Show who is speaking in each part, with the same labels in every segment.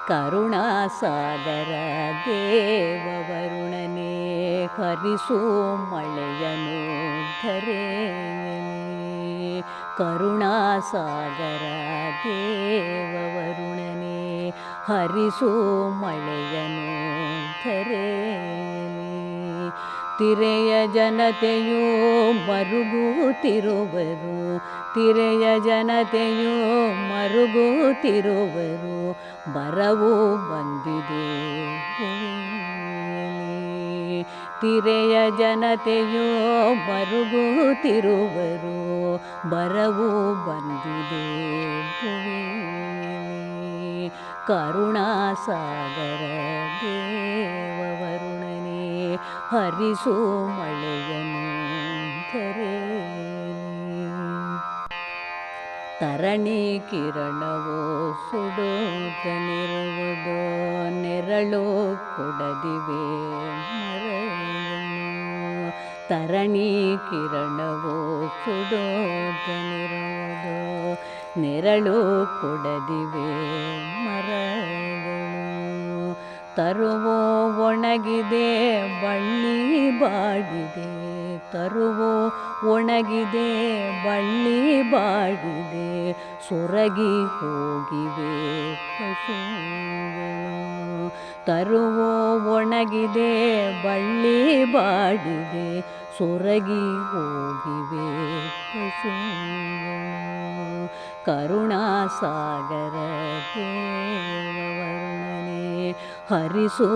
Speaker 1: ಕರುಣಾಸಾಗರ ದೇವವರುಣನೇ ಹರಿಸು ಮಳೆಯನು ಧರೆಯಲ್ಲಿ. ಕರುಣಾಸಾಗರ ದೇವವರುಣನೇ ಹರಿಸು ಮಳೆಯನು ಧರೆಯಲ್ಲಿ. ತಿರೆಯ ಜನತೆಯು ಮರುಗುತ್ತಿರುವರು, ತಿರೆಯ ಜನತೆಯು ಮರುಗುತ್ತಿರುವರು, ಬರವು ಬಂದಿದೆ ಭುವಿಯಲ್ಲಿ. ತಿರೆಯ ಜನತೆಯು ಮರುಗುತ್ತಿರುವರು, ಬರವು ಬಂದಿದೆ ಭುವಿಯಲ್ಲಿ. ಕರುಣಾಸಾಗರ ದೇವವರುಣನೇ ಹರಿಸು ಮಳೆಯನು ಧರೆಯಲ್ಲಿ. ತರಣಿ ಕಿರಣವು ಸುಡುತ್ತನಿರುವುದು, ನೆರಳು ಕೊಡದಿವೆ ಮರಗಳು. ತರಣಿ ಕಿರಣವು ಸುಡುತ್ತನಿರುವುದು, ನೆರಳು ಕೊಡದಿವೆ ಮರಗಳು. ತರುವೋ ಒಣಗಿದೆ ಬಳ್ಳಿ ಬಾಡಿದೆ, ತರುವೋ ಒಣಗಿದೆ ಬಳ್ಳಿ ಬಾಡಿದೆ, ಸೊರಗಿ ಹೋಗಿವೆ ಪಶುಗಳು. ತರುವೋ ಒಣಗಿದೆ ಬಳ್ಳಿ ಬಾಡಿದೆ, ಸೊರಗಿ ಹೋಗಿವೆ ಪಶುಗಳು. ಕರುಣಾಸಾಗರ ದೇವವರುಣನೇ ಹರಿಸು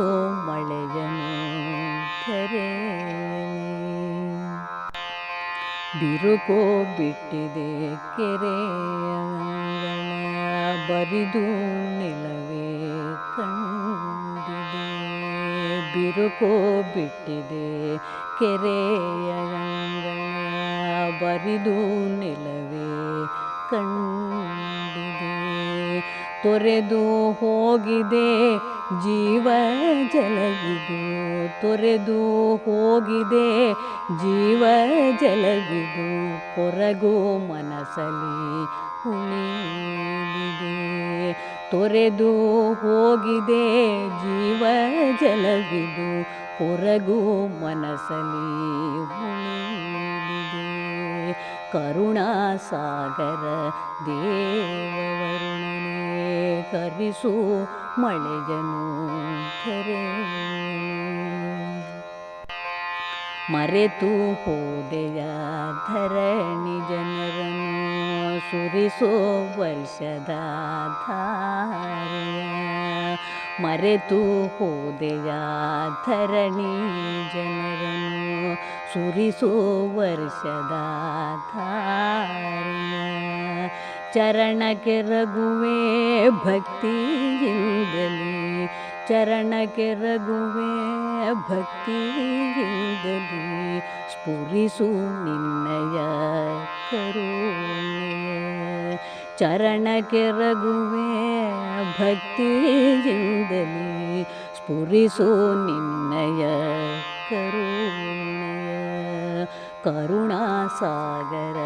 Speaker 1: ಮಳೆಯನು ಧರೆಯಲ್ಲಿ. ಬಿರುಕು ಬಿಟ್ಟಿದೆ ಕೆರೆಯ ಅಂಗಳ, ಬರಿದು ನೆಲವೇ ಕಂಡಿದೆ. ಬಿರುಕು ಬಿಟ್ಟಿದೆ ಕೆರೆಯ ಅಂಗಳ, ಬರಿದು ನೆಲವೇ ಕಂಡಿದೆ. ತೊರೆದು ಹೋಗಿದೆ ಜೀವ ಜಲವಿದು, ತೊರೆದು ಹೋಗಿದೆ ಜೀವ ಜಲವಿದು, ಕೊರಗು ಮನಸಲಿ ಉಳಿದಿದೆ. ತೊರೆದು ಹೋಗಿದೆ ಜೀವ ಜಲವಿದು, ಕೊರಗು ಮನಸಲಿ ಉಳಿದಿದೆ. ಕರುಣಾಸಾಗರ ದೇವವರುಣನೇ ಹರಿಸು ಮಳೆಯನು ಧರೆಯಲ್ಲಿ. ಮರೆತು ಹೋದೆಯ ಧರಣಿ ಜನರನ್ನು, ಸುರಿಸೋ ವರ್ಷದ ಧಾರೆಯ. ಮರೆತು ಹೋದೆಯ ಧರಣಿ ಜನರನ್ನು, ಸುರಿಸೋ ವರ್ಷದ ಧಾರೆಯ. ಚರಣಕ್ಕೆ ರಘುವೆ ಭಕ್ತಿಯಿಂದಲೇ, ಚರಣಕ್ಕೆ ರಘುವೆ ಭಕ್ತಿಯಿಂದಲೇ, ಸ್ಫುರಿಸು ನಿನ್ನಯ ಕರುಣೆಯ. ಚರಣಕ್ಕೆ ರಘುವೆ ಭಕ್ತಿಯಿಂದಲೇ, ಸ್ಫುರಿಸು ನಿನ್ನಯ ಕರುಣೆಯ. ಕರುಣಾಸಾಗರ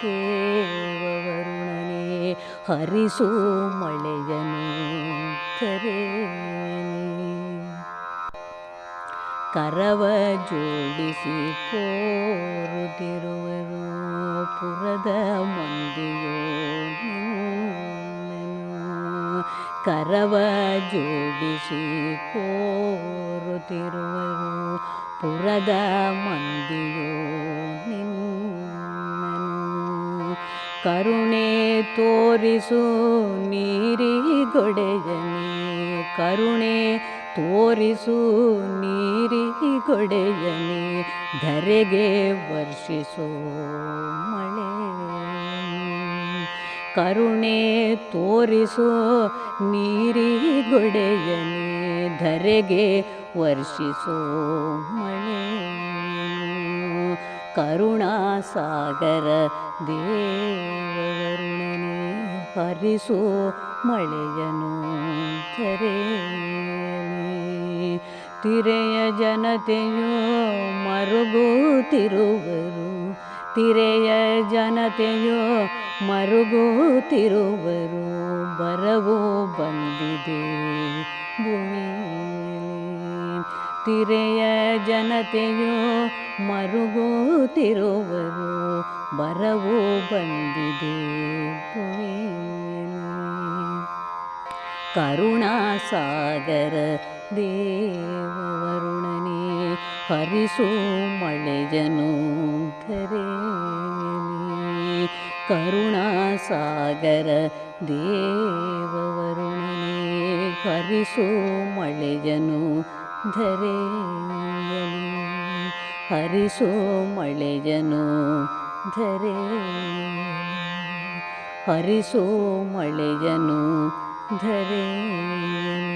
Speaker 1: ದೇವವರುಣನೇ ಹರಿಸು ಮಳೆಯನು ಧರೆಯಲ್ಲಿ. ಕರವ ಜೋಡಿಸಿ ಕೋರುತ್ತಿರುವರು, ಪುರದ ಮಂದಿಯೋ ನಿನ್ನನು. ಕರವ ಜೋಡಿಸಿ ಕೋರುತ್ತಿರುವರು, ಪುರದ ಮಂದಿಯೋ ನಿನ್ನನು. ಕರುಣೆ ತೋರಿಸು ನೀರಿಗೊಡೆಯನೇ, ಕರುಣೆ ತೋರಿಸು ನೀರಿಗೊಡೆಯನೇ, ಧರೆಗೆ ವರ್ಷಿಸೋ ಮಳೆ. ಕರುಣೆ ತೋರಿಸೋ ನೀರಿಗೊಡೆಯನೇ, ಧರೆಗೆ ವರ್ಷಿಸೋ ಮಳೆ. ಕರುಣಾಸಾಗರ ದೇವವರುಣನೇ ಹರಿಸೋ ಮಳೆಯನು ಧರೆಯಲ್ಲಿ. ತಿರೆಯ ಜನತೆಯು ಮರುಗುತ್ತಿರುವರು, ತಿರೆಯ ಜನತೆಯೋ ಮರುಗುತ್ತಿರುವರು, ಬರವೋ ಬಂದಿದೆ ಭುವಿಯಲ್ಲಿ. ತಿರೆಯ ಜನತೆಯೋ ಮರುಗುತ್ತಿರುವರು, ಬರವೋ ಬಂದಿದೆ ಭುವಿಯಲ್ಲಿ. ಕರುಣಾಸಾಗರ ದೇವವರುಣನೇ ಹರಿಸು ಮಳೆಯನು ಧರೆಯಲಿ. ಕರುಣಾಸಾಗರ ದೇವವರುಣನೇ ಹರಿಸು ಮಳೆಯನು ಧರೆಯಲಿ. ಹರಿಸು ಮಳೆಯನು ಧರೆಯಲಿ. ಹರಿಸು ಮಳೆಯನು ಧರೆಯಲಿ.